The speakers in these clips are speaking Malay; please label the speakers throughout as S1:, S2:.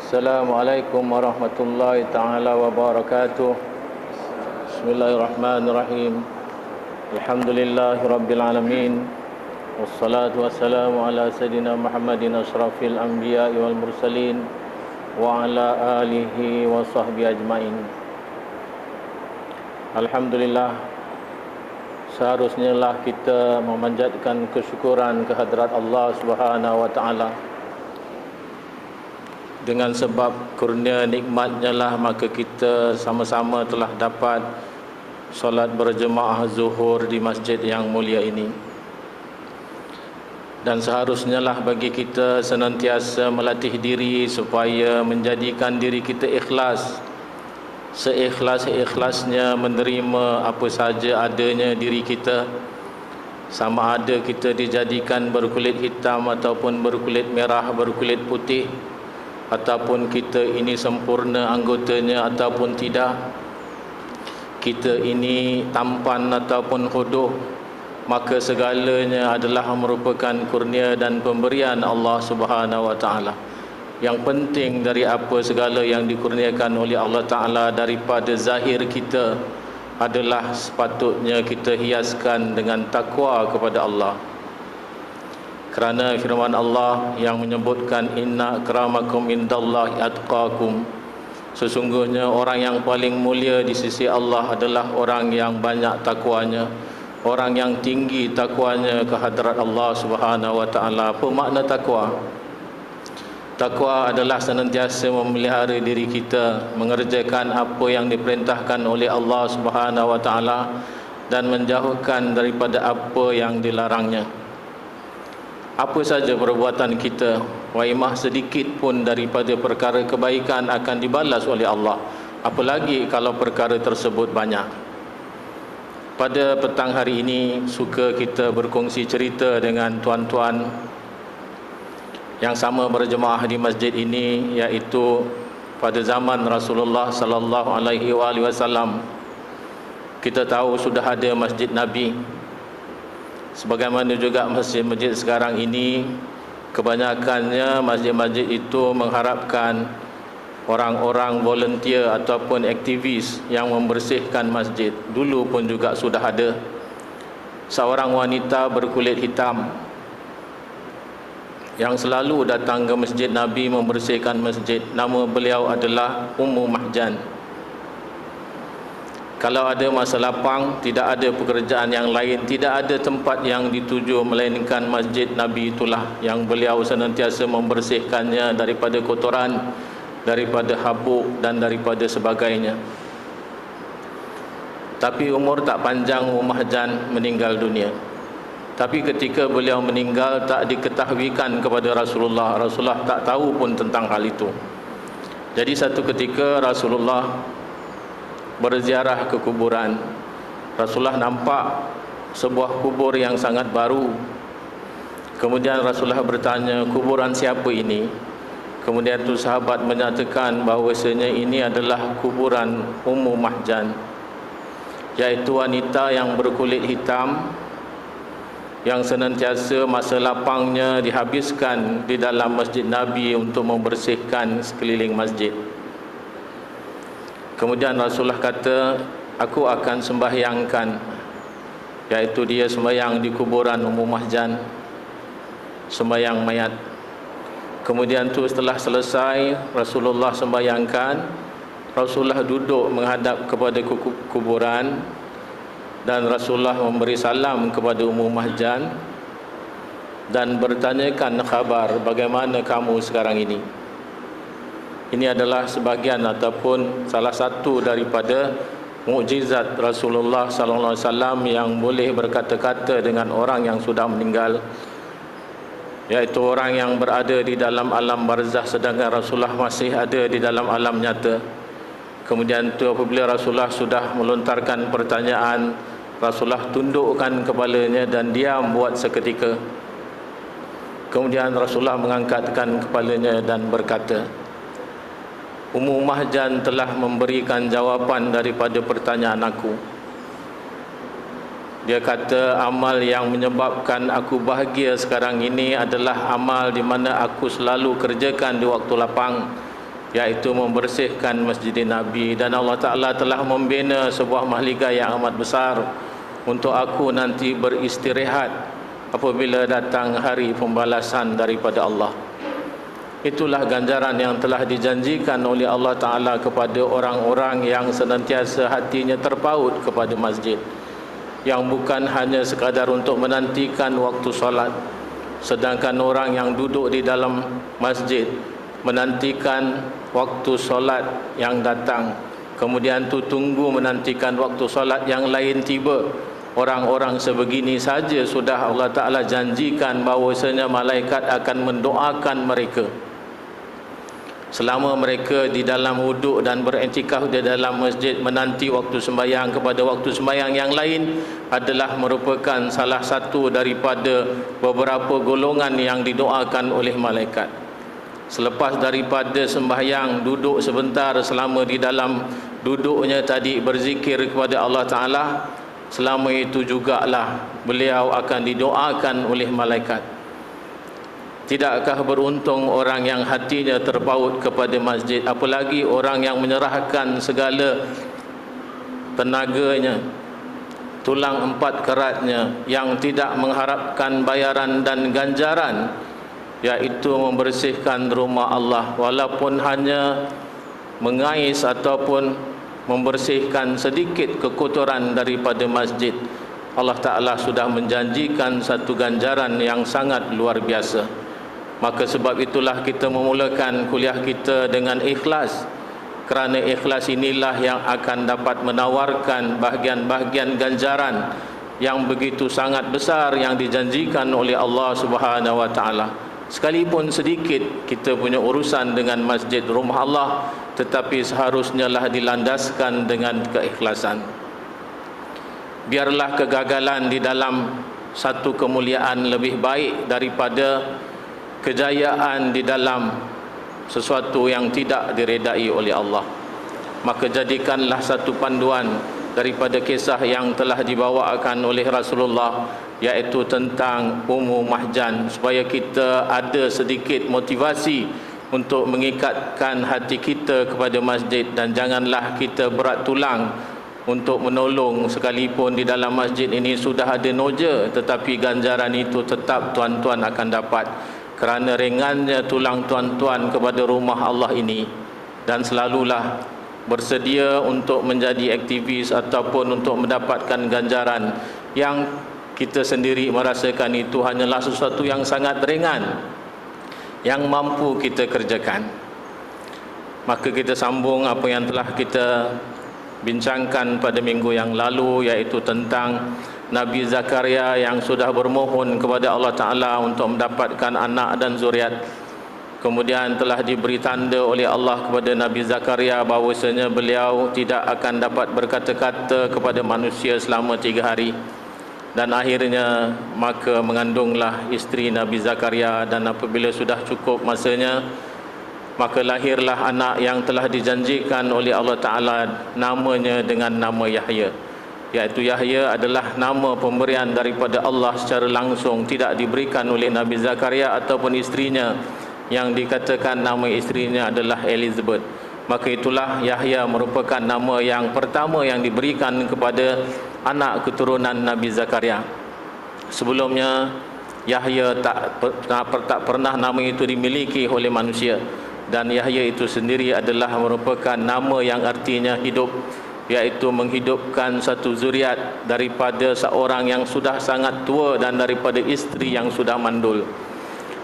S1: Assalamualaikum warahmatullahi taala wabarakatuh. Bismillahirrahmanirrahim. Alhamdulillahirabbil alamin. Wassalatu wassalamu ala sayidina Muhammadin asyrafil anbiya'i wal mursalin wa ala alihi wa sahbihi ajmain. Alhamdulillah, seharusnya lah kita memanjatkan kesyukuran kehadrat Allah Subhanahu wa taala. Dengan sebab kurnia nikmatnya lah maka kita sama-sama telah dapat solat berjemaah zuhur di masjid yang mulia ini. Dan seharusnya lah bagi kita senantiasa melatih diri supaya menjadikan diri kita ikhlas, seikhlas-ikhlasnya menerima apa saja adanya diri kita, sama ada kita dijadikan berkulit hitam ataupun berkulit merah, berkulit putih, ataupun kita ini sempurna anggotanya ataupun tidak, kita ini tampan ataupun hodoh, maka segalanya adalah merupakan kurnia dan pemberian Allah Subhanahu wa taala. Yang penting dari apa segala yang dikurniakan oleh Allah Taala daripada zahir kita adalah sepatutnya kita hiaskan dengan takwa kepada Allah. Kerana firman Allah yang menyebutkan inna akramakum indallahi atqakum, sesungguhnya orang yang paling mulia di sisi Allah adalah orang yang banyak takwanya, orang yang tinggi takwanya ke hadrat Allah Subhanahu wa taala. Apa makna takwa? Takwa adalah senantiasa memelihara diri kita, mengerjakan apa yang diperintahkan oleh Allah Subhanahu wa taala dan menjauhkan daripada apa yang dilarangnya. Apa saja perbuatan kita, waimah sedikit pun daripada perkara kebaikan akan dibalas oleh Allah, apalagi kalau perkara tersebut banyak. Pada petang hari ini suka kita berkongsi cerita dengan tuan-tuan yang sama berjemaah di masjid ini, iaitu pada zaman Rasulullah sallallahu alaihi wasallam kita tahu sudah ada Masjid Nabi. Sebagaimana juga masjid-masjid sekarang ini, kebanyakannya masjid-masjid itu mengharapkan orang-orang volunteer ataupun aktivis yang membersihkan masjid. Dulu pun juga sudah ada seorang wanita berkulit hitam yang selalu datang ke Masjid Nabi membersihkan masjid. Nama beliau adalah Ummu Mahjan. Kalau ada masa lapang, tidak ada pekerjaan yang lain, tidak ada tempat yang dituju melainkan Masjid Nabi itulah yang beliau senantiasa membersihkannya daripada kotoran, daripada habuk dan daripada sebagainya. Tapi umur tak panjang, Ummu Mahjan meninggal dunia. Tapi ketika beliau meninggal tak diketahuikan kepada Rasulullah. Rasulullah tak tahu pun tentang hal itu. Jadi satu ketika Rasulullah berziarah ke kuburan. Rasulullah nampak sebuah kubur yang sangat baru. Kemudian Rasulullah bertanya, kuburan siapa ini? Kemudian tu sahabat menyatakan bahawasanya ini adalah kuburan Ummu Mahjan, iaitu wanita yang berkulit hitam yang senantiasa masa lapangnya dihabiskan di dalam Masjid Nabi untuk membersihkan sekeliling masjid. Kemudian Rasulullah kata, aku akan sembahyangkan, iaitu dia sembahyang di kuburan Ummu Mahjan, sembahyang mayat. Kemudian tu setelah selesai Rasulullah sembahyangkan, Rasulullah duduk menghadap kepada kuburan dan Rasulullah memberi salam kepada Ummu Mahjan dan bertanyakan khabar, bagaimana kamu sekarang ini? Ini adalah sebahagian ataupun salah satu daripada mukjizat Rasulullah sallallahu alaihi wasallam yang boleh berkata-kata dengan orang yang sudah meninggal, iaitu orang yang berada di dalam alam barzah sedangkan Rasulullah masih ada di dalam alam nyata. Kemudian tu apabila Rasulullah sudah melontarkan pertanyaan, Rasulullah tundukkan kepalanya dan diam buat seketika. Kemudian Rasulullah mengangkatkan kepalanya dan berkata, Ummu Mahjan telah memberikan jawapan daripada pertanyaan aku. Dia kata, amal yang menyebabkan aku bahagia sekarang ini adalah amal di mana aku selalu kerjakan di waktu lapang, iaitu membersihkan Masjid Nabi. Dan Allah Ta'ala telah membina sebuah mahligai yang amat besar untuk aku nanti beristirahat apabila datang hari pembalasan daripada Allah. Itulah ganjaran yang telah dijanjikan oleh Allah Ta'ala kepada orang-orang yang senantiasa hatinya terpaut kepada masjid, yang bukan hanya sekadar untuk menantikan waktu solat. Sedangkan orang yang duduk di dalam masjid menantikan waktu solat yang datang, kemudian tu tunggu menantikan waktu solat yang lain tiba. Orang-orang sebegini saja sudah Allah Ta'ala janjikan bahawasanya malaikat akan mendoakan mereka selama mereka di dalam wuduk dan beriktikaf di dalam masjid menanti waktu sembahyang kepada waktu sembahyang yang lain adalah merupakan salah satu daripada beberapa golongan yang didoakan oleh malaikat. Selepas daripada sembahyang, duduk sebentar selama di dalam duduknya tadi berzikir kepada Allah Ta'ala, selama itu jugalah beliau akan didoakan oleh malaikat. Tidakkah beruntung orang yang hatinya terpaut kepada masjid, apalagi orang yang menyerahkan segala tenaganya, tulang empat keratnya, yang tidak mengharapkan bayaran dan ganjaran, iaitu membersihkan rumah Allah, walaupun hanya mengais ataupun membersihkan sedikit kekotoran daripada masjid. Allah Ta'ala sudah menjanjikan satu ganjaran yang sangat luar biasa. Maka sebab itulah kita memulakan kuliah kita dengan ikhlas, kerana ikhlas inilah yang akan dapat menawarkan bahagian-bahagian ganjaran yang begitu sangat besar yang dijanjikan oleh Allah Subhanahu wa Ta'ala. Sekalipun sedikit kita punya urusan dengan masjid rumah Allah, tetapi seharusnya lah dilandaskan dengan keikhlasan. Biarlah kegagalan di dalam satu kemuliaan lebih baik daripada kejayaan di dalam sesuatu yang tidak diredai oleh Allah. Maka jadikanlah satu panduan daripada kisah yang telah dibawakan oleh Rasulullah, iaitu tentang Ummu Mahjan, supaya kita ada sedikit motivasi untuk mengikatkan hati kita kepada masjid, dan janganlah kita berat tulang untuk menolong, sekalipun di dalam masjid ini sudah ada noja, tetapi ganjaran itu tetap tuan-tuan akan dapat kerana ringannya tulang tuan-tuan kepada rumah Allah ini. Dan selalulah bersedia untuk menjadi aktivis ataupun untuk mendapatkan ganjaran yang kita sendiri merasakan itu hanyalah sesuatu yang sangat ringan yang mampu kita kerjakan. Maka kita sambung apa yang telah kita bincangkan pada minggu yang lalu, iaitu tentang Nabi Zakaria yang sudah bermohon kepada Allah Ta'ala untuk mendapatkan anak dan zuriat. Kemudian telah diberi tanda oleh Allah kepada Nabi Zakaria bahawasanya beliau tidak akan dapat berkata-kata kepada manusia selama 3 hari. Dan akhirnya maka mengandunglah isteri Nabi Zakaria, dan apabila sudah cukup masanya, maka lahirlah anak yang telah dijanjikan oleh Allah Ta'ala, namanya dengan nama Yahya. Iaitu Yahya adalah nama pemberian daripada Allah secara langsung, tidak diberikan oleh Nabi Zakaria ataupun isterinya, yang dikatakan nama isterinya adalah Elizabeth. Maka itulah Yahya merupakan nama yang pertama yang diberikan kepada anak keturunan Nabi Zakaria. Sebelumnya Yahya tak pernah nama itu dimiliki oleh manusia, dan Yahya itu sendiri adalah merupakan nama yang artinya hidup, iaitu menghidupkan satu zuriat daripada seorang yang sudah sangat tua dan daripada isteri yang sudah mandul.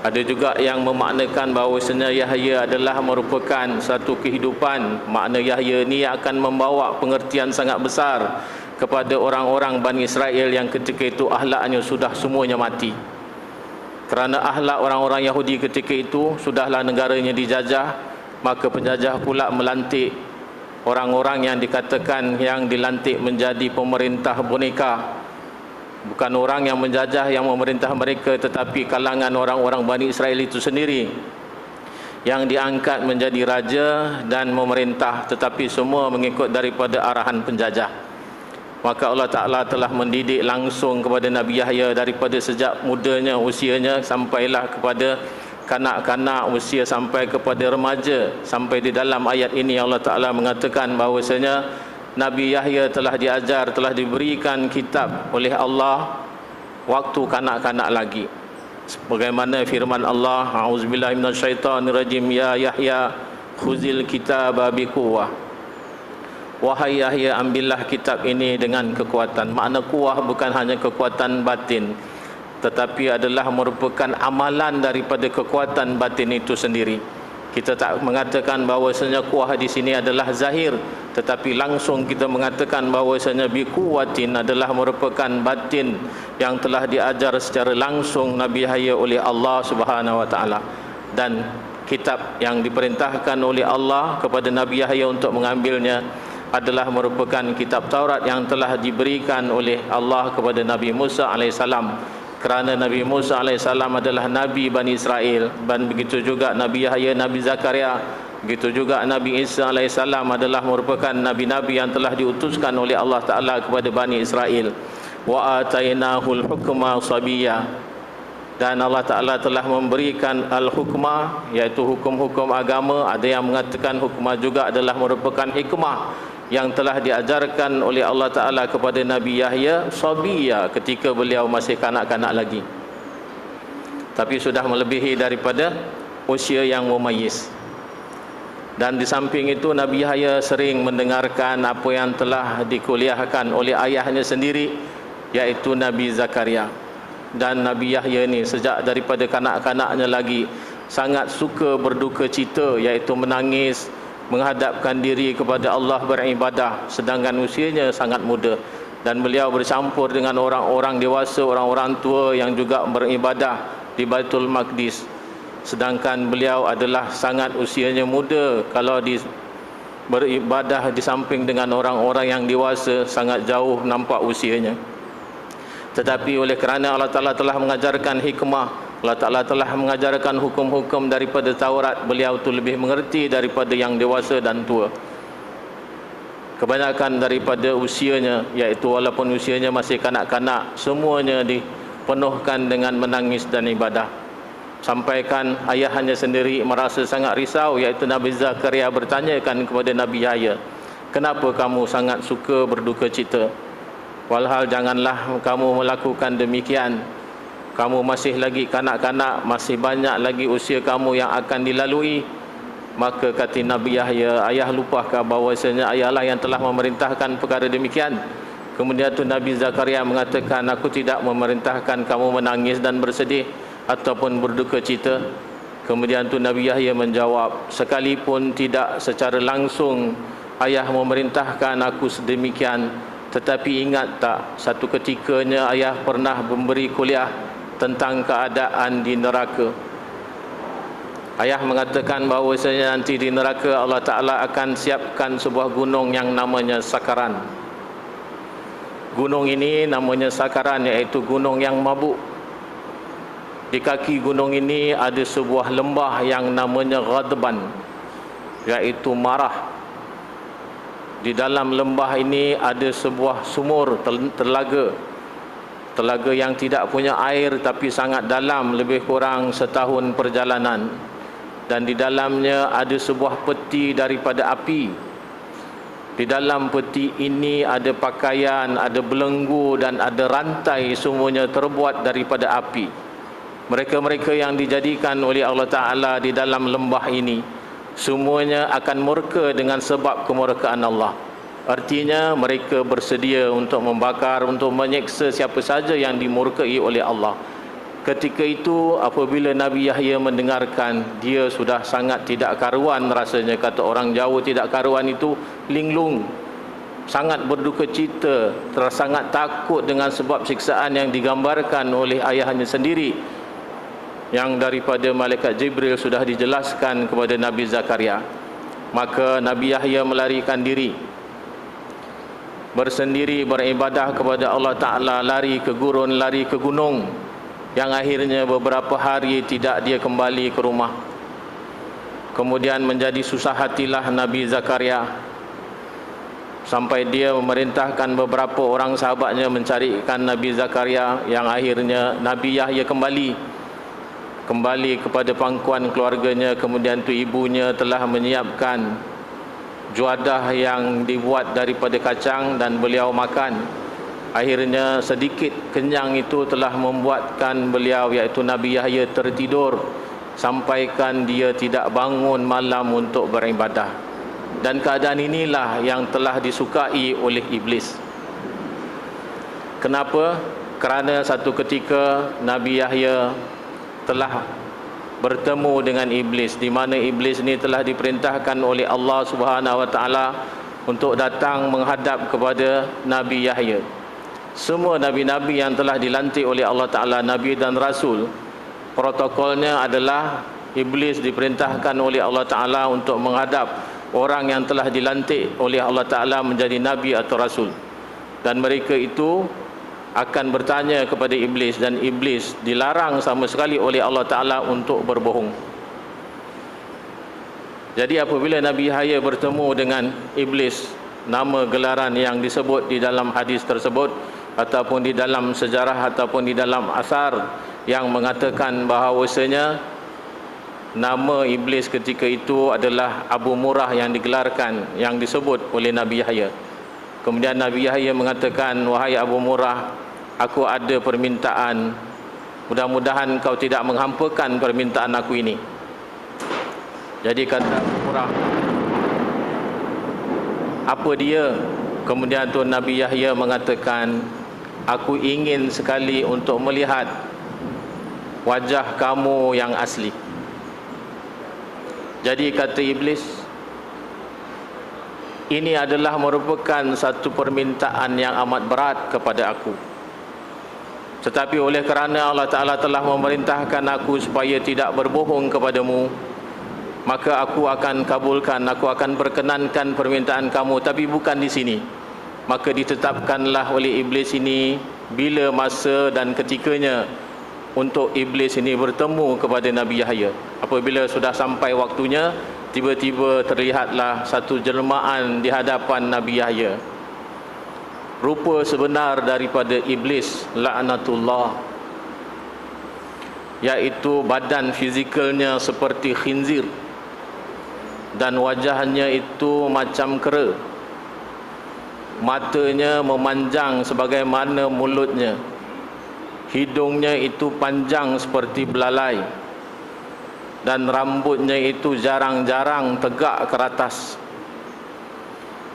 S1: Ada juga yang memaknakan bahawasanya Yahya adalah merupakan satu kehidupan. Makna Yahya ini akan membawa pengertian sangat besar kepada orang-orang Bani Israel yang ketika itu akhlaknya sudah semuanya mati. Kerana akhlak orang-orang Yahudi ketika itu, sudahlah negaranya dijajah, maka penjajah pula melantik orang-orang yang dikatakan yang dilantik menjadi pemerintah boneka. Bukan orang yang menjajah yang memerintah mereka, tetapi kalangan orang-orang Bani Israel itu sendiri yang diangkat menjadi raja dan memerintah, tetapi semua mengikut daripada arahan penjajah. Maka Allah Ta'ala telah mendidik langsung kepada Nabi Yahya daripada sejak mudanya usianya sampailah kepada kanak-kanak usia sampai kepada remaja. Sampai di dalam ayat ini Allah Ta'ala mengatakan bahawasanya Nabi Yahya telah diajar, telah diberikan kitab oleh Allah waktu kanak-kanak lagi. Sebagaimana firman Allah, a'udzubillahi minasyaitonirrajim, ya Yahya khuzil kitaba biquwwah. Wahai Yahya, ambillah kitab ini dengan kekuatan. Makna kuwah bukan hanya kekuatan batin, tetapi adalah merupakan amalan daripada kekuatan batin itu sendiri. Kita tak mengatakan bahawasanya kuwah di sini adalah zahir, tetapi langsung kita mengatakan bahawasanya biquwatin adalah merupakan batin yang telah diajar secara langsung Nabi Yahya oleh Allah Subhanahu wa taala. Dan kitab yang diperintahkan oleh Allah kepada Nabi Yahya untuk mengambilnya adalah merupakan kitab Taurat yang telah diberikan oleh Allah kepada Nabi Musa alaihissalam. Kerana Nabi Musa alaihissalam adalah Nabi Bani Israel, dan begitu juga Nabi Yahya, Nabi Zakaria, begitu juga Nabi Isa alaihissalam adalah merupakan Nabi-Nabi yang telah diutuskan oleh Allah Ta'ala kepada Bani Israel. Wa atainahul hukma sabiyya, dan Allah Ta'ala telah memberikan al-hukmah, iaitu hukum-hukum agama. Ada yang mengatakan hukmah juga adalah merupakan hikmah yang telah diajarkan oleh Allah Ta'ala kepada Nabi Yahya sabiyya, ketika beliau masih kanak-kanak lagi, tapi sudah melebihi daripada usia yang mumayyiz. Dan di samping itu Nabi Yahya sering mendengarkan apa yang telah dikuliahkan oleh ayahnya sendiri, iaitu Nabi Zakaria. Dan Nabi Yahya ni sejak daripada kanak-kanaknya lagi sangat suka berduka cita, iaitu menangis, menghadapkan diri kepada Allah beribadah, sedangkan usianya sangat muda. Dan beliau bercampur dengan orang-orang dewasa, orang-orang tua yang juga beribadah di Baitul Maqdis, sedangkan beliau adalah sangat usianya muda. Kalau beribadah di samping dengan orang-orang yang dewasa, sangat jauh nampak usianya. Tetapi oleh kerana Allah Ta'ala telah mengajarkan hikmah, Allah Ta'ala telah mengajarkan hukum-hukum daripada Taurat, beliau tu lebih mengerti daripada yang dewasa dan tua. Kebanyakan daripada usianya, iaitu walaupun usianya masih kanak-kanak, semuanya dipenuhkan dengan menangis dan ibadah. Sampaikan ayahnya sendiri merasa sangat risau, iaitu Nabi Zakaria bertanyakan kepada Nabi Yahya, kenapa kamu sangat suka berduka cita? Walhal janganlah kamu melakukan demikian. Kamu masih lagi kanak-kanak, masih banyak lagi usia kamu yang akan dilalui. Maka kata Nabi Yahya, ayah lupakah bahawasanya ayahlah yang telah memerintahkan perkara demikian? Kemudian tu Nabi Zakaria mengatakan, aku tidak memerintahkan kamu menangis dan bersedih ataupun berduka cita. Kemudian tu Nabi Yahya menjawab, sekalipun tidak secara langsung ayah memerintahkan aku sedemikian, tetapi ingat tak, satu ketikanya ayah pernah memberi kuliah tentang keadaan di neraka. Ayah mengatakan bahawasanya nanti di neraka Allah Ta'ala akan siapkan sebuah gunung yang namanya Sakaran. Gunung ini namanya Sakaran, iaitu gunung yang mabuk. Di kaki gunung ini ada sebuah lembah yang namanya Ghadban, iaitu marah. Di dalam lembah ini ada sebuah sumur, telaga yang tidak punya air tapi sangat dalam, lebih kurang setahun perjalanan. Dan di dalamnya ada sebuah peti daripada api. Di dalam peti ini ada pakaian, ada belenggu dan ada rantai, semuanya terbuat daripada api. Mereka-mereka yang dijadikan oleh Allah Ta'ala di dalam lembah ini, semuanya akan murka dengan sebab kemurkaan Allah. Artinya mereka bersedia untuk membakar, untuk menyeksa siapa saja yang dimurkai oleh Allah. Ketika itu apabila Nabi Yahya mendengarkan, dia sudah sangat tidak karuan rasanya. Kata orang Jawa, tidak karuan itu linglung. Sangat berduka cita, sangat takut dengan sebab siksaan yang digambarkan oleh ayahnya sendiri, yang daripada malaikat Jibril sudah dijelaskan kepada Nabi Zakaria. Maka Nabi Yahya melarikan diri, bersendiri beribadah kepada Allah Ta'ala, lari ke gurun, lari ke gunung, yang akhirnya beberapa hari tidak dia kembali ke rumah. Kemudian menjadi susah hatilah Nabi Zakaria, sampai dia memerintahkan beberapa orang sahabatnya mencarikan Nabi Zakaria, yang akhirnya Nabi Yahya kembali kembali kepada pangkuan keluarganya. Kemudian tu ibunya telah menyiapkan juadah yang dibuat daripada kacang dan beliau makan. Akhirnya sedikit kenyang itu telah membuatkan beliau, iaitu Nabi Yahya, tertidur sampaikan dia tidak bangun malam untuk beribadah. Dan keadaan inilah yang telah disukai oleh iblis. Kenapa? Kerana satu ketika Nabi Yahya telah bertemu dengan iblis, di mana iblis ini telah diperintahkan oleh Allah Subhanahu wa taala untuk datang menghadap kepada Nabi Yahya. Semua nabi-nabi yang telah dilantik oleh Allah Taala, nabi dan rasul, protokolnya adalah iblis diperintahkan oleh Allah Taala untuk menghadap orang yang telah dilantik oleh Allah Taala menjadi nabi atau rasul. Dan mereka itu akan bertanya kepada iblis, dan iblis dilarang sama sekali oleh Allah Ta'ala untuk berbohong. Jadi apabila Nabi Yahya bertemu dengan iblis, nama gelaran yang disebut di dalam hadis tersebut ataupun di dalam sejarah ataupun di dalam asar yang mengatakan bahawasanya nama iblis ketika itu adalah Abu Murrah yang digelarkan, yang disebut oleh Nabi Yahya. Kemudian Nabi Yahya mengatakan, wahai Abu Murrah, aku ada permintaan, mudah-mudahan kau tidak menghampakan permintaan aku ini. Jadi kata Abu Murrah, apa dia? Kemudian tu Nabi Yahya mengatakan, aku ingin sekali untuk melihat wajah kamu yang asli. Jadi kata iblis, ini adalah merupakan satu permintaan yang amat berat kepada aku. Tetapi oleh kerana Allah Ta'ala telah memerintahkan aku supaya tidak berbohong kepadamu, maka aku akan kabulkan, aku akan perkenankan permintaan kamu, tapi bukan di sini. Maka ditetapkanlah oleh iblis ini bila masa dan ketikanya untuk iblis ini bertemu kepada Nabi Yahya. Apabila sudah sampai waktunya, tiba-tiba terlihatlah satu jelmaan di hadapan Nabi Yahya. Rupa sebenar daripada iblis laknatullah, iaitu badan fizikalnya seperti khinzir dan wajahnya itu macam kera. Matanya memanjang sebagaimana mulutnya. Hidungnya itu panjang seperti belalai. Dan rambutnya itu jarang-jarang tegak ke atas.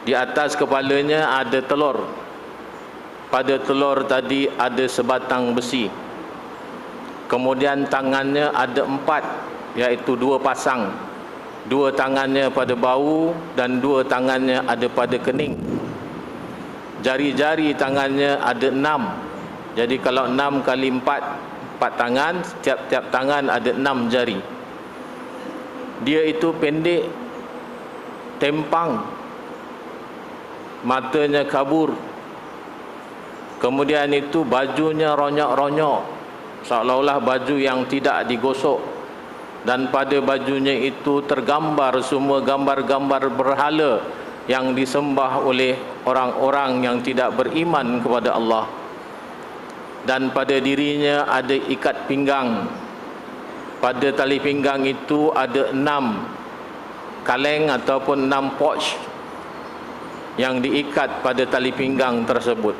S1: Di atas kepalanya ada telur. Pada telur tadi ada sebatang besi. Kemudian tangannya ada 4, iaitu 2 pasang. 2 tangannya pada bahu dan 2 tangannya ada pada kening. Jari-jari tangannya ada 6. Jadi kalau 6 kali 4, 4 tangan, tiap-tiap tangan ada 6 jari. Dia itu pendek, tempang, matanya kabur. Kemudian itu bajunya ronyok-ronyok, seolah-olah baju yang tidak digosok. Dan pada bajunya itu tergambar semua gambar-gambar berhala yang disembah oleh orang-orang yang tidak beriman kepada Allah. Dan pada dirinya ada ikat pinggang. Pada tali pinggang itu ada 6 kaleng ataupun 6 pouch yang diikat pada tali pinggang tersebut.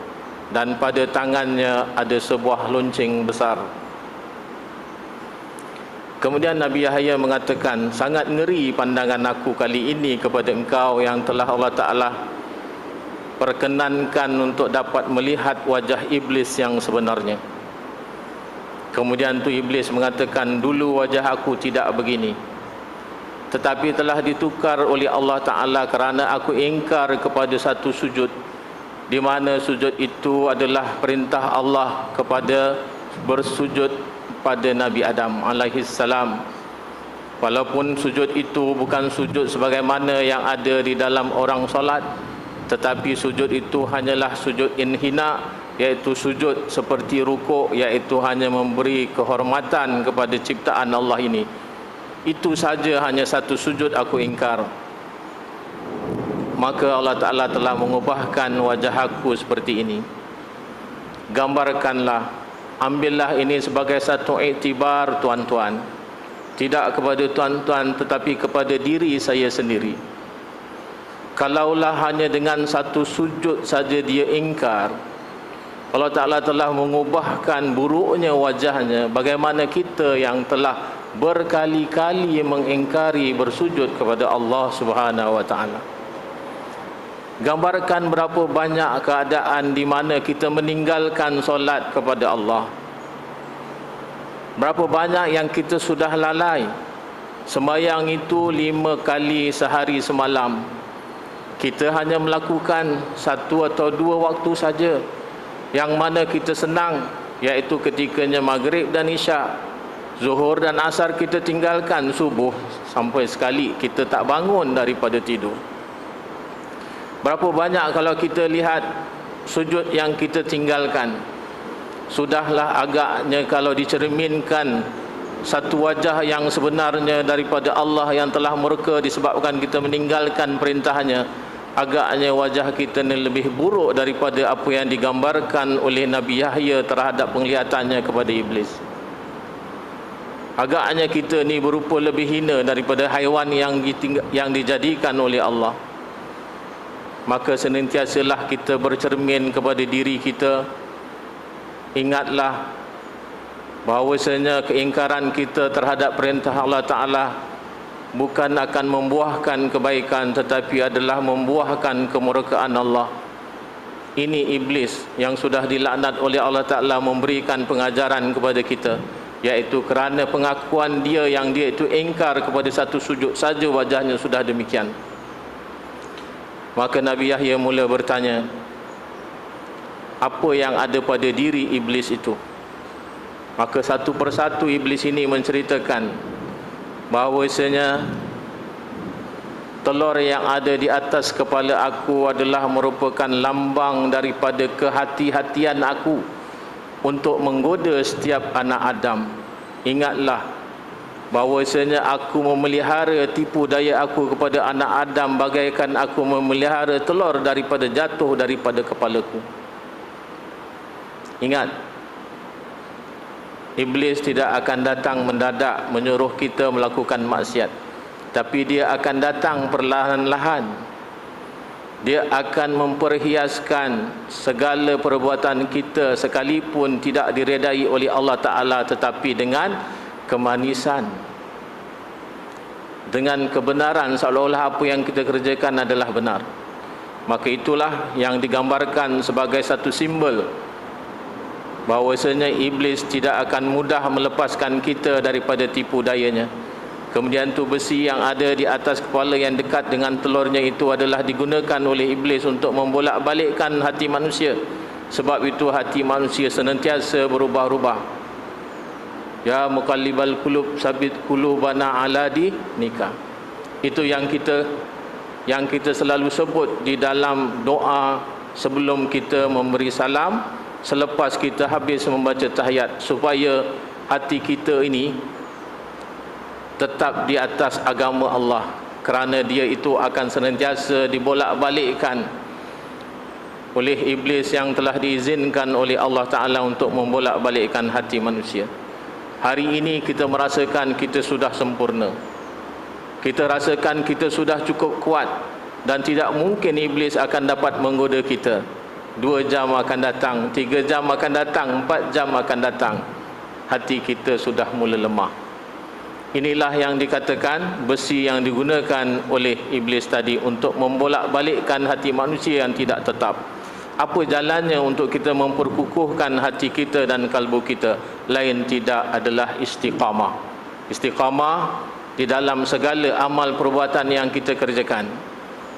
S1: Dan pada tangannya ada sebuah lonceng besar. Kemudian Nabi Yahya mengatakan, sangat ngeri pandangan aku kali ini kepada engkau yang telah Allah Ta'ala perkenankan untuk dapat melihat wajah iblis yang sebenarnya. Kemudian tu iblis mengatakan, dulu wajah aku tidak begini, tetapi telah ditukar oleh Allah Ta'ala kerana aku ingkar kepada satu sujud, di mana sujud itu adalah perintah Allah kepada bersujud pada Nabi Adam alaihi salam. Walaupun sujud itu bukan sujud sebagaimana yang ada di dalam orang solat, tetapi sujud itu hanyalah sujud inhina, iaitu sujud seperti rukuk, iaitu hanya memberi kehormatan kepada ciptaan Allah ini. Itu saja, hanya satu sujud aku ingkar. Maka Allah Ta'ala telah mengubahkan wajah aku seperti ini. Gambarkanlah ambillah ini sebagai satu iktibar tuan-tuan, tidak kepada tuan-tuan tetapi kepada diri saya sendiri. Kalaulah hanya dengan satu sujud saja dia ingkar, Allah Ta'ala telah mengubahkan buruknya wajahnya, bagaimana kita yang telah berkali-kali mengingkari bersujud kepada Allah Subhanahu wa Ta'ala. Gambarkan berapa banyak keadaan di mana kita meninggalkan solat kepada Allah. Berapa banyak yang kita sudah lalai. Sembahyang itu 5 kali sehari semalam, kita hanya melakukan 1 atau 2 waktu saja, yang mana kita senang, iaitu ketikanya maghrib dan isyak. Zuhur dan asar kita tinggalkan, subuh sampai sekali kita tak bangun daripada tidur. Berapa banyak kalau kita lihat sujud yang kita tinggalkan. Sudahlah agaknya kalau dicerminkan satu wajah yang sebenarnya daripada Allah yang telah murka disebabkan kita meninggalkan perintahnya, agaknya wajah kita ni lebih buruk daripada apa yang digambarkan oleh Nabi Yahya terhadap penglihatannya kepada iblis. Agaknya kita ni berupa lebih hina daripada haiwan yang dijadikan oleh Allah. Maka senantiasalah kita bercermin kepada diri kita. Ingatlah bahawasanya keingkaran kita terhadap perintah Allah Ta'ala bukan akan membuahkan kebaikan, tetapi adalah membuahkan kemurkaan Allah. Ini iblis yang sudah dilaknat oleh Allah Ta'ala memberikan pengajaran kepada kita, iaitu kerana pengakuan dia yang dia itu ingkar kepada satu sujud saja wajahnya sudah demikian. Maka Nabi Yahya mula bertanya, apa yang ada pada diri iblis itu? Maka satu persatu iblis ini menceritakan bahawasanya telur yang ada di atas kepala aku adalah merupakan lambang daripada kehati-hatian aku untuk menggoda setiap anak Adam. Ingatlah bahawasanya aku memelihara tipu daya aku kepada anak Adam bagaikan aku memelihara telur daripada jatuh daripada kepalaku. Ingat, iblis tidak akan datang mendadak menyuruh kita melakukan maksiat, tapi dia akan datang perlahan-lahan. Dia akan memperhiaskan segala perbuatan kita sekalipun tidak diredai oleh Allah Ta'ala, tetapi dengan kemanisan, dengan kebenaran, seolah-olah apa yang kita kerjakan adalah benar. Maka itulah yang digambarkan sebagai satu simbol bahawasanya iblis tidak akan mudah melepaskan kita daripada tipu dayanya. Kemudian tu besi yang ada di atas kepala yang dekat dengan telurnya itu adalah digunakan oleh iblis untuk membolak-balikkan hati manusia. Sebab itu hati manusia senantiasa berubah-ubah. Ya muqallibal qulub sabit qulubana ala dinika. Itu yang kita selalu sebut di dalam doa sebelum kita memberi salam, selepas kita habis membaca tahiyat, supaya hati kita ini tetap di atas agama Allah, kerana dia itu akan senantiasa dibolak-balikkan oleh iblis yang telah diizinkan oleh Allah Ta'ala untuk membolak-balikkan hati manusia. Hari ini kita merasakan kita sudah sempurna, kita rasakan kita sudah cukup kuat, dan tidak mungkin iblis akan dapat menggoda kita. 2 jam akan datang, 3 jam akan datang, 4 jam akan datang, hati kita sudah mula lemah. Inilah yang dikatakan besi yang digunakan oleh iblis tadi untuk membolak-balikkan hati manusia yang tidak tetap. Apa jalannya untuk kita memperkukuhkan hati kita dan kalbu kita? Lain tidak adalah istiqamah. Istiqamah di dalam segala amal perbuatan yang kita kerjakan.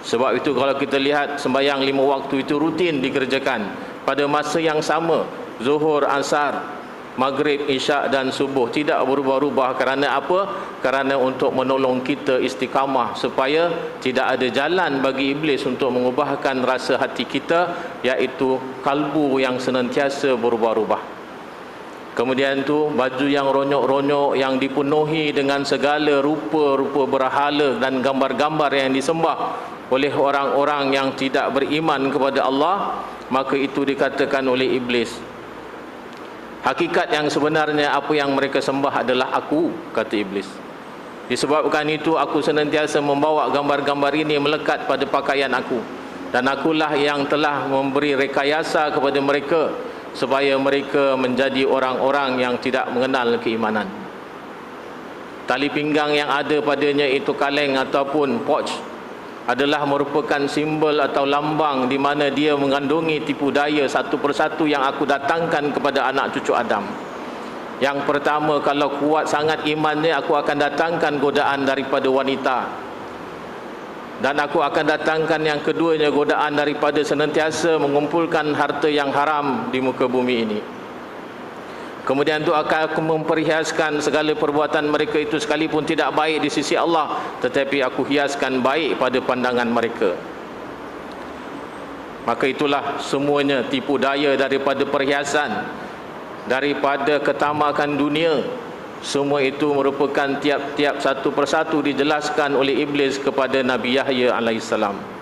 S1: Sebab itu kalau kita lihat sembahyang 5 waktu itu rutin dikerjakan pada masa yang sama, zuhur, asar, maghrib, isyak dan subuh, tidak berubah-ubah. Kerana apa? Kerana untuk menolong kita istiqamah, supaya tidak ada jalan bagi iblis untuk mengubahkan rasa hati kita, iaitu kalbu yang senantiasa berubah-ubah. Kemudian tu baju yang ronyok-ronyok yang dipenuhi dengan segala rupa-rupa berhala dan gambar-gambar yang disembah oleh orang-orang yang tidak beriman kepada Allah, maka itu dikatakan oleh iblis Hakikat yang sebenarnya apa yang mereka sembah adalah aku, kata iblis. Disebabkan itu aku senantiasa membawa gambar-gambar ini melekat pada pakaian aku, dan akulah yang telah memberi rekayasa kepada mereka supaya mereka menjadi orang-orang yang tidak mengenal keimanan. Tali pinggang yang ada padanya itu kaleng ataupun pouch adalah merupakan simbol atau lambang di mana dia mengandungi tipu daya satu persatu yang aku datangkan kepada anak cucu Adam. Yang pertama, kalau kuat sangat imannya, aku akan datangkan godaan daripada wanita. Dan aku akan datangkan yang keduanya, godaan daripada senantiasa mengumpulkan harta yang haram di muka bumi ini. Kemudian itu akan aku memperhiaskan segala perbuatan mereka itu sekalipun tidak baik di sisi Allah, tetapi aku hiaskan baik pada pandangan mereka. Maka itulah semuanya tipu daya daripada perhiasan, daripada ketamakan dunia. Semua itu merupakan tiap-tiap satu persatu dijelaskan oleh iblis kepada Nabi Yahya alaihissalam.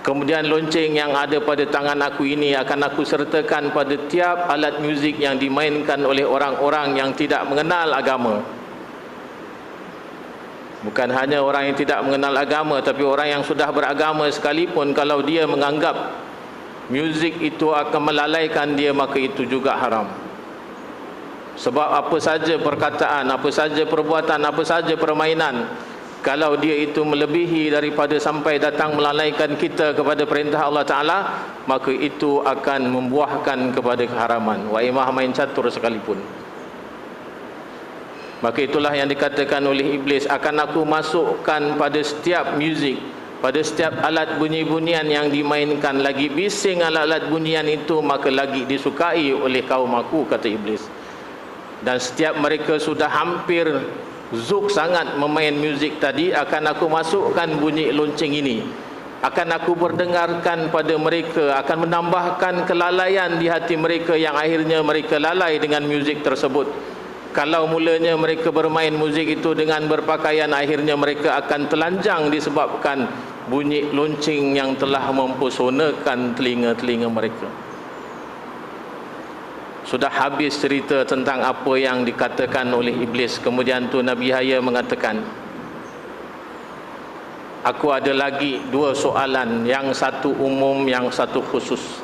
S1: Kemudian lonceng yang ada pada tangan aku ini akan aku sertakan pada tiap alat muzik yang dimainkan oleh orang-orang yang tidak mengenal agama. Bukan hanya orang yang tidak mengenal agama, tapi orang yang sudah beragama sekalipun, kalau dia menganggap muzik itu akan melalaikan dia, maka itu juga haram. Sebab apa saja perkataan, apa saja perbuatan, apa saja permainan, kalau dia itu melebihi daripada sampai datang melalaikan kita kepada perintah Allah Ta'ala, maka itu akan membuahkan kepada keharaman. Wa imah main catur sekalipun. Maka itulah yang dikatakan oleh iblis, akan aku masukkan pada setiap muzik, pada setiap alat bunyi-bunyian yang dimainkan, lagi bising alat-alat bunyian itu, maka lagi disukai oleh kaum aku, kata iblis. Dan setiap mereka sudah hampir zuk sangat memain muzik tadi, akan aku masukkan bunyi lonceng ini, akan aku berdengarkan pada mereka, akan menambahkan kelalaian di hati mereka yang akhirnya mereka lalai dengan muzik tersebut. Kalau mulanya mereka bermain muzik itu dengan berpakaian, akhirnya mereka akan telanjang disebabkan bunyi lonceng yang telah mempesonakan telinga-telinga mereka. Sudah habis cerita tentang apa yang dikatakan oleh iblis. Kemudian tu Nabi Yahya mengatakan, aku ada lagi dua soalan, yang satu umum, yang satu khusus.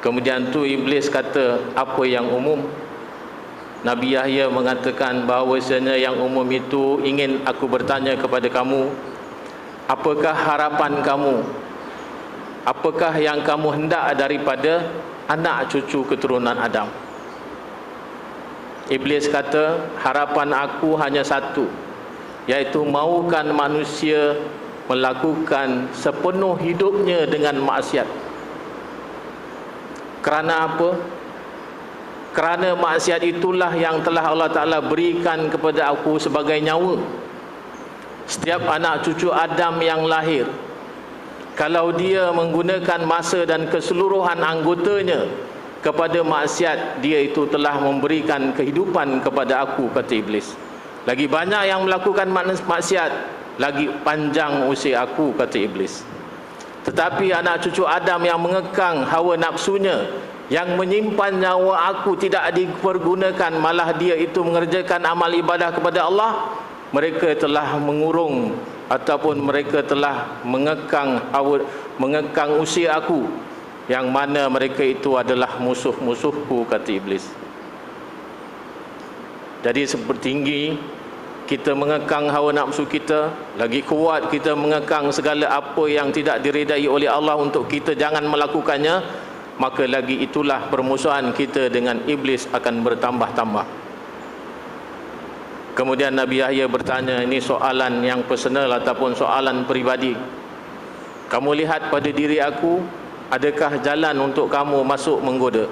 S1: Kemudian tu iblis kata, apa yang umum? Nabi Yahya mengatakan bahawasanya yang umum itu ingin aku bertanya kepada kamu, apakah harapan kamu? Apakah yang kamu hendak daripada anak cucu keturunan Adam? Iblis kata, harapan aku hanya satu, iaitu mahukan manusia melakukan sepenuh hidupnya dengan maksiat. Kerana apa? Kerana maksiat itulah yang telah Allah Ta'ala berikan kepada aku sebagai nyawa. Setiap anak cucu Adam yang lahir, kalau dia menggunakan masa dan keseluruhan anggotanya kepada maksiat, dia itu telah memberikan kehidupan kepada aku, kata iblis. Lagi banyak yang melakukan maksiat, lagi panjang usia aku, kata iblis. Tetapi anak cucu Adam yang mengekang hawa nafsunya, yang menyimpan nyawa aku tidak dipergunakan, malah dia itu mengerjakan amal ibadah kepada Allah, mereka telah mengurung ataupun mereka telah mengekang usia aku, yang mana mereka itu adalah musuh-musuhku, kata iblis. Jadi sepertinggi kita mengekang hawa nafsu kita, lagi kuat kita mengekang segala apa yang tidak diredai oleh Allah untuk kita jangan melakukannya, maka lagi itulah permusuhan kita dengan iblis akan bertambah-tambah. Kemudian Nabi Yahya bertanya, ini soalan yang personal ataupun soalan peribadi. Kamu lihat pada diri aku, adakah jalan untuk kamu masuk menggoda?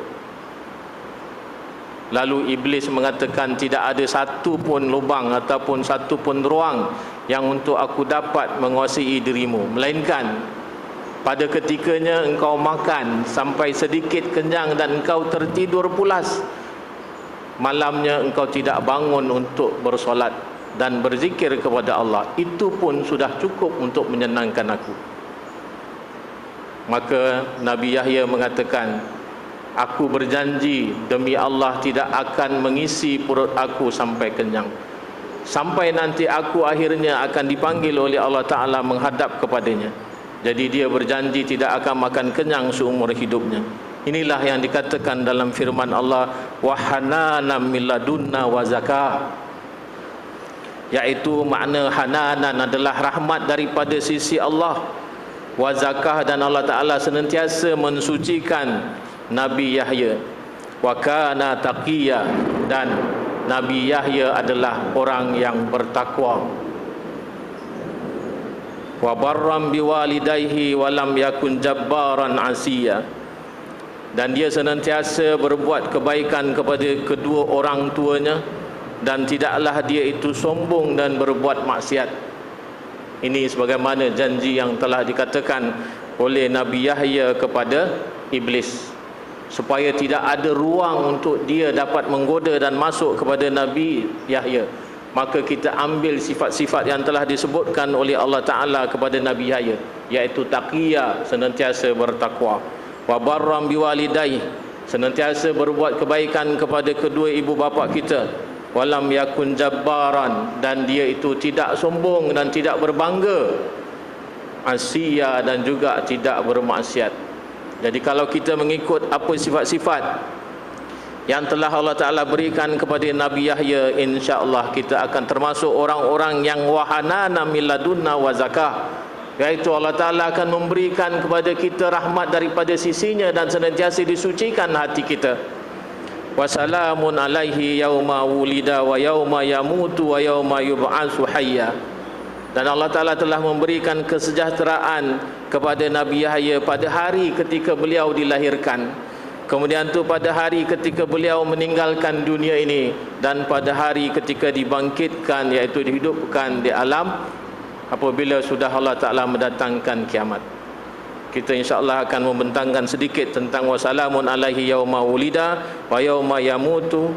S1: Lalu iblis mengatakan, tidak ada satu pun lubang ataupun satu pun ruang yang untuk aku dapat menguasai dirimu, melainkan pada ketikanya engkau makan sampai sedikit kenyang dan engkau tertidur pulas, malamnya engkau tidak bangun untuk bersolat dan berzikir kepada Allah, itu pun sudah cukup untuk menyenangkan aku. Maka Nabi Yahya mengatakan, Aku berjanji demi Allah tidak akan mengisi perut aku sampai kenyang, sampai nanti aku akhirnya akan dipanggil oleh Allah Ta'ala menghadap kepadanya. Jadi dia berjanji tidak akan makan kenyang seumur hidupnya. Inilah yang dikatakan dalam firman Allah, wa hananan min ladunna wa zakah, yaitu makna hananan adalah rahmat daripada sisi Allah, wa zakah, dan Allah Ta'ala senantiasa mensucikan Nabi Yahya, wa kana taqiyya, dan Nabi Yahya adalah orang yang bertakwa, wa barram biwalidayhi wa lam yakun jabbaran asiya, dan dia senantiasa berbuat kebaikan kepada kedua orang tuanya dan tidaklah dia itu sombong dan berbuat maksiat. Ini sebagaimana janji yang telah dikatakan oleh Nabi Yahya kepada iblis, supaya tidak ada ruang untuk dia dapat menggoda dan masuk kepada Nabi Yahya. Maka kita ambil sifat-sifat yang telah disebutkan oleh Allah Ta'ala kepada Nabi Yahya, iaitu taqiyya, senantiasa bertakwa, wa barram biwalidayhi, senantiasa berbuat kebaikan kepada kedua ibu bapa kita, walam yakun jabbaran, dan dia itu tidak sombong dan tidak berbangga, asiya, dan juga tidak bermaksiat. Jadi kalau kita mengikut apa sifat-sifat yang telah Allah Ta'ala berikan kepada Nabi Yahya, insya-Allah kita akan termasuk orang-orang yang wahanana min ladunna wa zakah, iaitu Allah Ta'ala akan memberikan kepada kita rahmat daripada sisinya dan senantiasa disucikan hati kita. Wassalamun alaihi yauma wulida wa yauma yamutu wa yauma yub'atsu hayya, dan Allah Ta'ala telah memberikan kesejahteraan kepada Nabi Yahya pada hari ketika beliau dilahirkan, kemudian tu pada hari ketika beliau meninggalkan dunia ini, dan pada hari ketika dibangkitkan, iaitu dihidupkan di alam apabila sudah Allah Ta'ala mendatangkan kiamat. Kita insya-Allah akan membentangkan sedikit tentang wassalamun alaihi yauma wulida wa yauma yamutu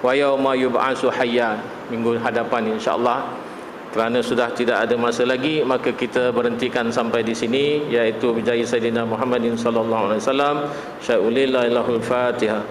S1: wa yauma yub'atsu hayya minggu hadapan insya-Allah. Kerana sudah tidak ada masa lagi, maka kita berhentikan sampai di sini, iaitu bijahi Sayyidina Muhammadin sallallahu alaihi wasallam. Syai'ulillahi lahul Fatihah.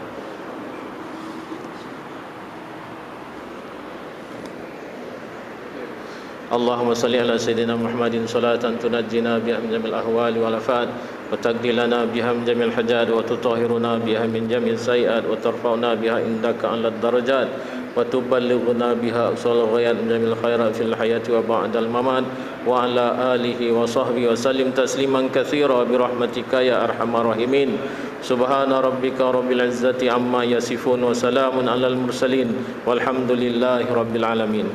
S1: Allahumma salli ala Sayyidina Muhammadin salatan tunajjina biha min jamil ahwali wal afat, wa taqdi lana biha min jamil hajat, wa tutahhiruna biha min jamil sayiat, wa tarfa'una biha indaka 'alad darajat, wa tuballighuna biha aqsal ghayat min jamil khairat fil hayati wa ba'dal mamat, wa ala alihi wa sahbihi wa sallim tasliman katsira bi rahmatika ya arhamar rahimin. Subhana rabbika rabbil izzati amma yasifun, wa salamun alal mursalin, walhamdulillahi rabbil alamin.